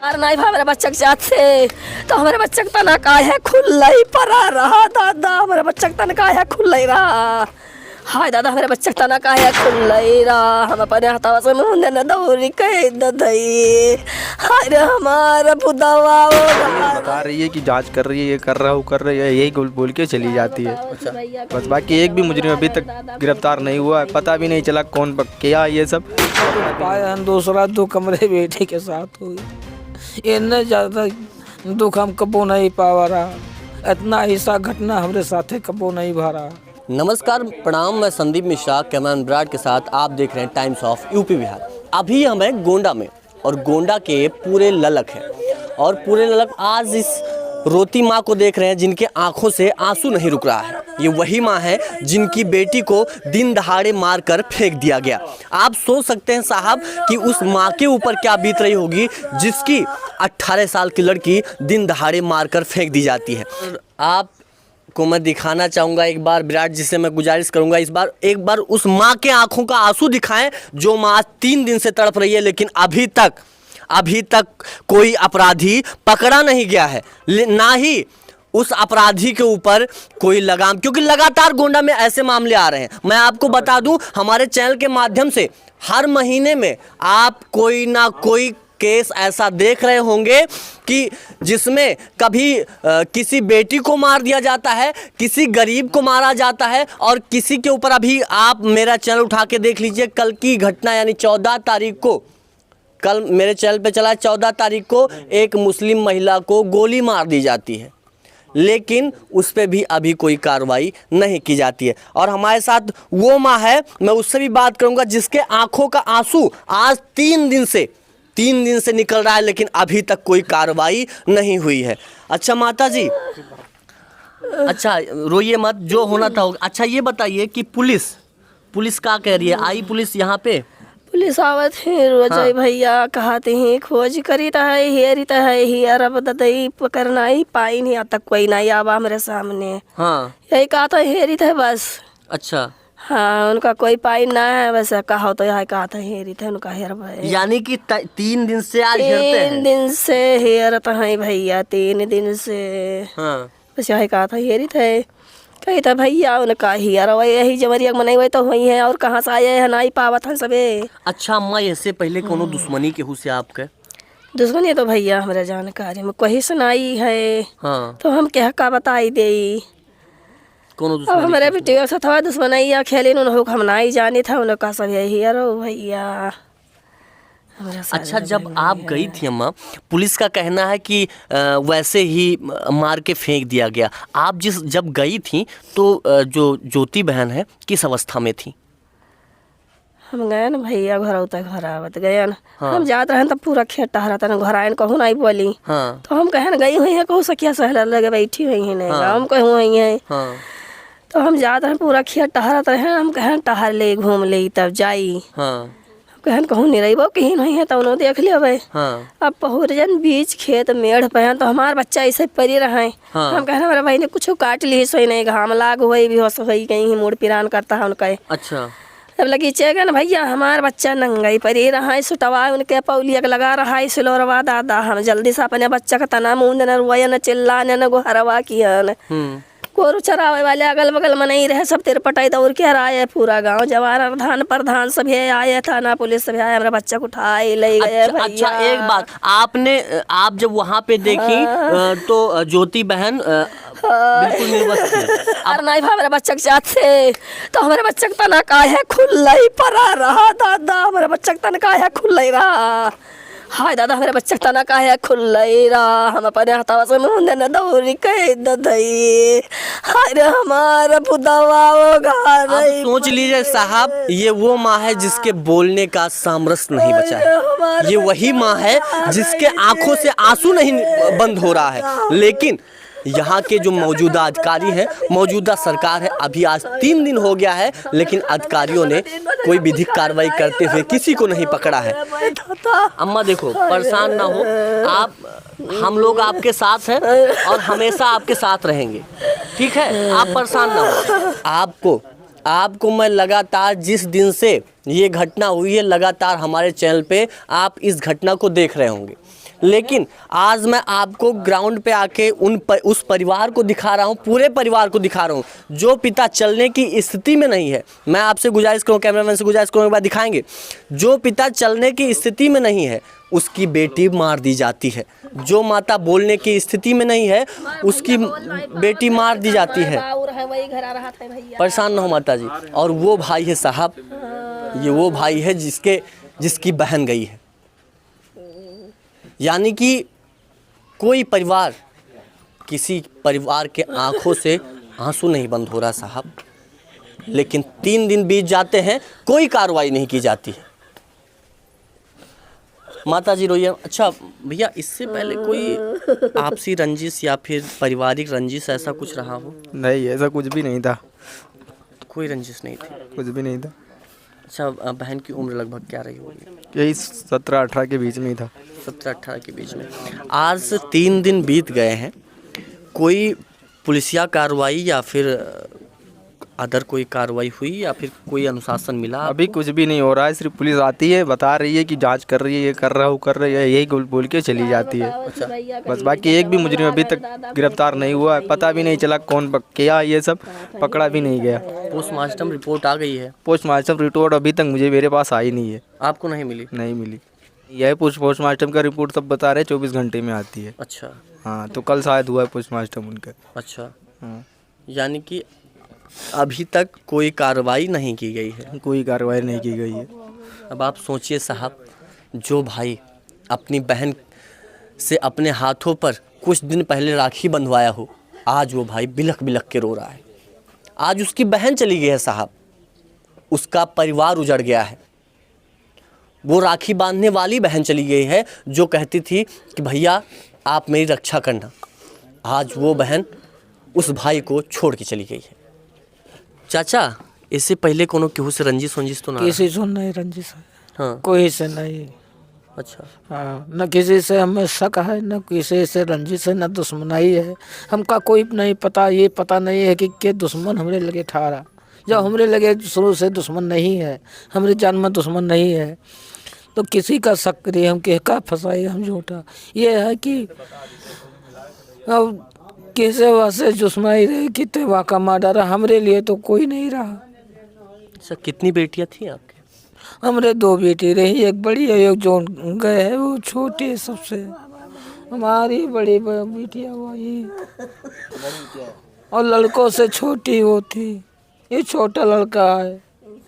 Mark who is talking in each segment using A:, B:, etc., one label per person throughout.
A: और नहीं हमारे बच्चे के साथ से तो हमारे बच्चे का तना का है खुला ही पड़ा रहा दादा। हमारे बच्चे का तना का है खुला ही रहा। हाय दादा हमारे बच्चे का तना का है खुला ही रहा। हम अपने हाथों से मुंह न दौरी कह दई। हाय रे हमारा बुदावा
B: बता रही है कि जांच कर रही है, ये कर रहा हूँ कर रही है, यही बोल के चली जाती है। अच्छा बस, बाकी एक भी मुजरिम अभी तक गिरफ्तार नहीं हुआ है। पता भी नहीं चला कौन किया ये सब।
C: पाया दूसरा 2 कमरे बेटे के साथ हुई। इतने ज़्यादा दुख हम कबो नहीं पावा रहा। इतना ऐसा घटना हमारे साथ कबो नहीं भरा।
D: नमस्कार प्रणाम, मैं संदीप मिश्रा कैमरामैन विराट के साथ आप देख रहे हैं टाइम्स ऑफ यूपी बिहार। अभी हम हैं गोंडा में और गोंडा के पूरे ललक हैं और पूरे ललक आज इस रोती माँ को देख रहे हैं जिनके आंखों से आंसू नहीं रुक रहा है। ये वही माँ है जिनकी बेटी को दिन दहाड़े मारकर फेंक दिया गया। आप सोच सकते हैं साहब कि उस माँ के ऊपर क्या बीत रही होगी जिसकी 18 साल की लड़की दिन दहाड़े मारकर फेंक दी जाती है। आप को मैं दिखाना चाहूँगा एक बार, विराट जी से मैं गुजारिश करूँगा इस बार एक बार उस माँ के आंखों का आंसू दिखाएं जो माँ 3 दिन से तड़प रही है, लेकिन अभी तक कोई अपराधी पकड़ा नहीं गया है, ना ही उस अपराधी के ऊपर कोई लगाम, क्योंकि लगातार गोंडा में ऐसे मामले आ रहे हैं। मैं आपको बता दूं, हमारे चैनल के माध्यम से हर महीने में आप कोई ना कोई केस ऐसा देख रहे होंगे कि जिसमें कभी किसी बेटी को मार दिया जाता है, किसी गरीब को मारा जाता है और किसी के ऊपर अभी आप मेरा चैनल उठा के देख लीजिए, कल की घटना यानी 14 तारीख को, कल मेरे चैनल पे चला 14 तारीख को एक मुस्लिम महिला को गोली मार दी जाती है, लेकिन उस पर भी अभी कोई कार्रवाई नहीं की जाती है। और हमारे साथ वो माँ है, मैं उससे भी बात करूंगा जिसके आंखों का आंसू आज 3 दिन से निकल रहा है, लेकिन अभी तक कोई कार्रवाई नहीं हुई है। अच्छा माता जी, अच्छा रोइए मत, जो होना था होगा। अच्छा ये बताइए कि पुलिस क्या कह रही है? आई पुलिस यहाँ पे?
A: पुलिस आवत है रोज।
D: हाँ।
A: भैया कहते हैं खोज करी है हेरी है हियर अब दई पकड़ना ही पाई नहीं, अब तक कोई नहीं आवा मेरे सामने।
D: हाँ
A: यही कहा था हेरी थे बस।
D: अच्छा,
A: हाँ उनका कोई पाई ना है, वैसे कहा तो यही कहा था हेरी थे उनका हेर भाई।
D: यानी कि 3 दिन से आज हेरते
A: 3
D: हैं।
A: दिन से हेरत है भैया, 3 दिन से।
D: हाँ
A: बस यही कहा था हेरी थे, कही था भैया उनका हियर वही यही जमरिया मनाई हुई तो हुई है, और कहाँ से आए हैं नहीं पावत है सबे।
D: अच्छा अम्मा, इससे पहले कोनो दुश्मनी केहू से आपके?
A: दुश्मनी तो भैया हमारे जानकारी में कोई सुनाई है।
D: हाँ,
A: तो हम क्या का बताई दे।
D: कोनो
A: अब
D: दुश्मनी
A: हमारे
D: केहू से?
A: बेटियों से थोड़ा दुश्मनैया खेली उन्होंने, हम नहीं जाने था उनका सब यही रो भैया हमारे साथ।
D: अच्छा, जब आप गई थी अम्मा, पुलिस का कहना है कि वैसे ही मार के फेंक दिया गया। आप जब गई थी तो जो ज्योति बहन है किस अवस्था में थी?
A: हम गए न भैया घर तक घर आवत गए न।
D: हाँ।
A: हम जात रहे तो पूरा खेत टहरा था घर आए कहूँ नहीं बोली।
D: हाँ
A: तो हम कहे गई हुई है कहूँ सखिया सहला लगे बैठी हुई है नहीं
D: हाँ।
A: हम कहूँ हुई है।
D: हाँ
A: तो हम जाते हैं पूरा खेत टहरत रहे, हम कहें टहर ले घूम ले तब जाई।
D: हाँ
A: कहन कहूँ नहीं रही वो कहीं नहीं है, तो उन्होंने देख लिया भाई।
D: हाँ
A: अब पहुर जन बीच खेत मेढ़ पे हैं तो हमारा बच्चा ऐसे परी रहे।
D: हाँ।
A: हम कहना हमारे भाई ने कुछ काट ली सोई नहीं घाम लाग हुई भी हो सही कहीं मुड़ पिरान करता है उनका।
D: अच्छा,
A: अब लगी चेगा ना भैया हमारा बच्चा नंगाई परी रहा है, सुटवा उनके पौलिया के लगा रहा है सिलोरवा दादा। हम जल्दी से अपने बच्चा का तना मुंह न रुआ न चिल्ला न गुहरवा किया न कोरु चरावे वाले अगल बगल में नहीं रहे, सब तिरपटाई दौड़ के आए पूरा गांव जवान प्रधान सभी आए, थाना पुलिस सभी आए, हमारे बच्चा को उठाए ले गए।
D: अच्छा एक बात, आप जब वहाँ पे देखी तो ज्योति बहन बिल्कुल निर्वस्त्र थी।
A: और नहीं हमारे बच्चा के साथ से तो हमारे बच्चा का तना का है खुला ही पड़ा रहा दादा। हमारे बच्चा का तना का है खुला ही रहा। हाय दादा हमारे बच्चा का तना का है खुला ही रहा। हम अपने हाथों से मुंह न दौरी कह दई। हाय रे हमारा बुदावा
D: अब सोच लीजिए साहब, ये वो माँ है जिसके बोलने का सामरस्य नहीं बचा है। ये वही माँ है जिसके आंखों से आंसू नहीं बंद हो रहा है। लेकिन यहाँ के जो मौजूदा अधिकारी हैं, मौजूदा सरकार है, अभी आज 3 दिन हो गया है, लेकिन अधिकारियों ने कोई विधिक कार्रवाई करते हुए किसी को नहीं पकड़ा है। अम्मा देखो, परेशान ना हो आप, हम लोग आपके साथ हैं और हमेशा आपके साथ रहेंगे, ठीक है? आप परेशान ना हो। आपको मैं लगातार जिस दिन से ये घटना हुई है, लगातार हमारे चैनल पे आप इस घटना को देख रहे होंगे। लेकिन आज मैं आपको ग्राउंड पे आके उस परिवार को दिखा रहा हूँ, पूरे परिवार को दिखा रहा हूँ जो पिता चलने की स्थिति में नहीं है। मैं आपसे गुजारिश करूँ, कैमरामैन से गुजारिश करूँ, एक बार दिखाएंगे। जो पिता चलने की स्थिति में नहीं है उसकी बेटी मार दी जाती है। जो माता बोलने की स्थिति में नहीं है उसकी बेटी मार दी जाती है। परेशान ना हो माता जी। और वो भाई है साहब, ये वो भाई है जिसकी बहन गई है। यानी कि कोई परिवार, किसी परिवार के आंखों से आंसू नहीं बंद हो रहा साहब, लेकिन 3 दिन बीत जाते हैं, कोई कार्रवाई नहीं की जाती है। माता जी रोइए। अच्छा भैया, इससे पहले कोई आपसी रंजिश या फिर पारिवारिक रंजिश ऐसा कुछ रहा हो?
B: नहीं, ऐसा कुछ भी नहीं था।
D: कोई रंजिश नहीं थी?
B: कुछ भी नहीं था।
D: अच्छा, बहन की उम्र लगभग क्या रही होगी?
B: यही 17-18 के बीच में ही था।
D: 17-18 के बीच में। आज 3 दिन बीत गए हैं, कोई पुलिसिया कार्रवाई या फिर अदर कोई कार्रवाई हुई या फिर कोई अनुशासन मिला?
B: अभी कुछ भी नहीं हो रहा है। सिर्फ पुलिस आती है, बता रही है कि जांच कर रही है, ये कर रहा हूँ कर रही है, यही बोल के चली जाती है। बस बाकी एक भी मुजरिम अभी तक गिरफ्तार नहीं हुआ है। पता भी नहीं चला कौन किया, ये सब पकड़ा भी नहीं गया।
D: पोस्टमार्टम रिपोर्ट आ गई है?
B: पोस्टमार्टम रिपोर्ट अभी तक मेरे पास आई नहीं है।
D: आपको नहीं मिली?
B: नहीं मिली। यह पोस्टमार्टम का रिपोर्ट सब बता रहे 24 घंटे में आती है।
D: अच्छा
B: हाँ, तो कल शायद हुआ है पोस्टमार्टम उनका।
D: अच्छा,
B: हाँ।
D: यानी कि अभी तक कोई कार्रवाई नहीं की गई है?
B: कोई कार्रवाई नहीं की गई है।
D: अब आप सोचिए साहब, जो भाई अपनी बहन से अपने हाथों पर कुछ दिन पहले राखी बंधवाया हो, आज वो भाई बिलख बिलख के रो रहा है। आज उसकी बहन चली गई है साहब, उसका परिवार उजड़ गया है। वो राखी बांधने वाली बहन चली गई है जो कहती थी कि भैया आप मेरी रक्षा करना। आज वो बहन उस भाई को छोड़ के चली गई है। चाचा, इससे पहले कोनो केहू से रंजिश वंजिश तो ना?
C: किसी से नहीं रंजिश है।
D: हाँ।
C: कोई से नहीं।
D: अच्छा।
C: हाँ, न किसी से हमें शक है, न किसी से रंजिश है, न दुश्मनाई है। हमका कोई नहीं पता, ये पता नहीं है कि दुश्मन हमरे लगे ठारा। जब हमरे लगे शुरू से दुश्मन नहीं है, हमारी जान में दुश्मन नहीं है, तो किसी का शक करे हम के का फंसाए हम झूठा। ये है कि अब कैसे वैसे दुश्मनी रहे कि तेवा का मर्डर, हमरे लिए तो कोई नहीं रहा।
D: अच्छा, कितनी बेटियां थी आपके?
C: हमरे 2 बेटी रही, एक बड़ी है, एक जो गए है वो छोटी है सबसे। हमारी बड़ी बेटियां वही, और लड़कों से छोटी वो थी, ये छोटा लड़का है।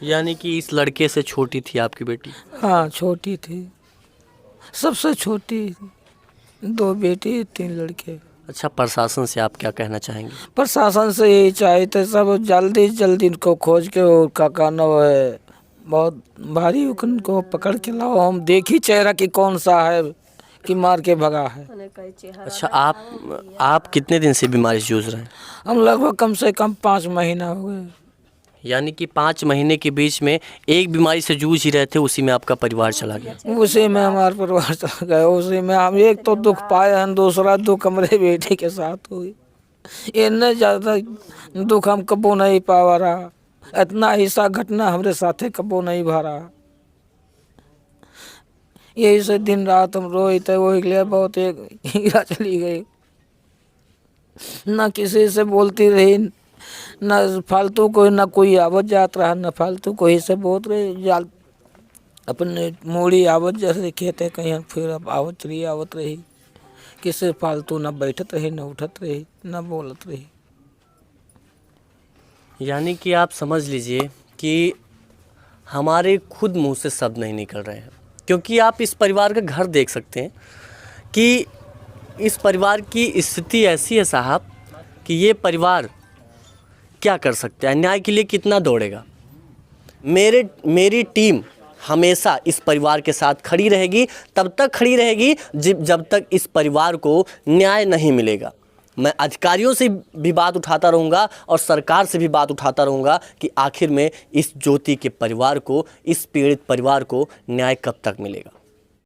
D: यानी कि इस लड़के से छोटी थी आपकी बेटी?
C: हाँ, छोटी थी, सबसे छोटी। 2 बेटी 3 लड़के।
D: अच्छा, प्रशासन से आप क्या कहना चाहेंगे?
C: प्रशासन से यही चाहिए थे सब जल्दी जल्दी इनको खोज के, उनका कहना है बहुत भारी, उनको पकड़ के लाओ, हम देखी चेहरा कि कौन सा है कि मार के भगा है।
D: अच्छा, आप कितने दिन से बीमारी से जूझ रहे हैं?
C: हम लगभग कम से कम 5 महीना हो गए।
D: यानी कि 5 महीने के बीच में एक बीमारी से जूझ ही रहे थे, उसी में आपका परिवार चला गया?
C: उसी में हमारा परिवार चला गया। उसी में हम एक तो दुख पाए हैं, दूसरा दुख हमारे बेटे के साथ हुई। इतने ज़्यादा दुख हम कबो नहीं पावा रहा, इतना ऐसा घटना हमारे साथे कबो नहीं भरा। यही से दिन रात हम रोए थे, वही के लिए बहुत एक हीरा चली गई। ना किसी से बोलती रही, न फालतू कोई, ना कोई आवत जात रहा, न फालतू कोई से बोल रहे जाल अपने मूड़ी आवत जैसे खेते कहीं, फिर अब आवत रही किसी फालतू न बैठत रही, न उठत रही, न बोलत रही।
D: यानी कि आप समझ लीजिए कि हमारे खुद मुंह से शब्द नहीं निकल रहे हैं, क्योंकि आप इस परिवार का घर देख सकते हैं कि इस परिवार की स्थिति ऐसी है साहब कि ये परिवार क्या कर सकता है, न्याय के लिए कितना दौड़ेगा। मेरी टीम हमेशा इस परिवार के साथ खड़ी रहेगी, तब तक खड़ी रहेगी जब तक इस परिवार को न्याय नहीं मिलेगा। मैं अधिकारियों से भी बात उठाता रहूँगा और सरकार से भी बात उठाता रहूँगा कि आखिर में इस ज्योति के परिवार को, इस पीड़ित परिवार को न्याय कब तक मिलेगा।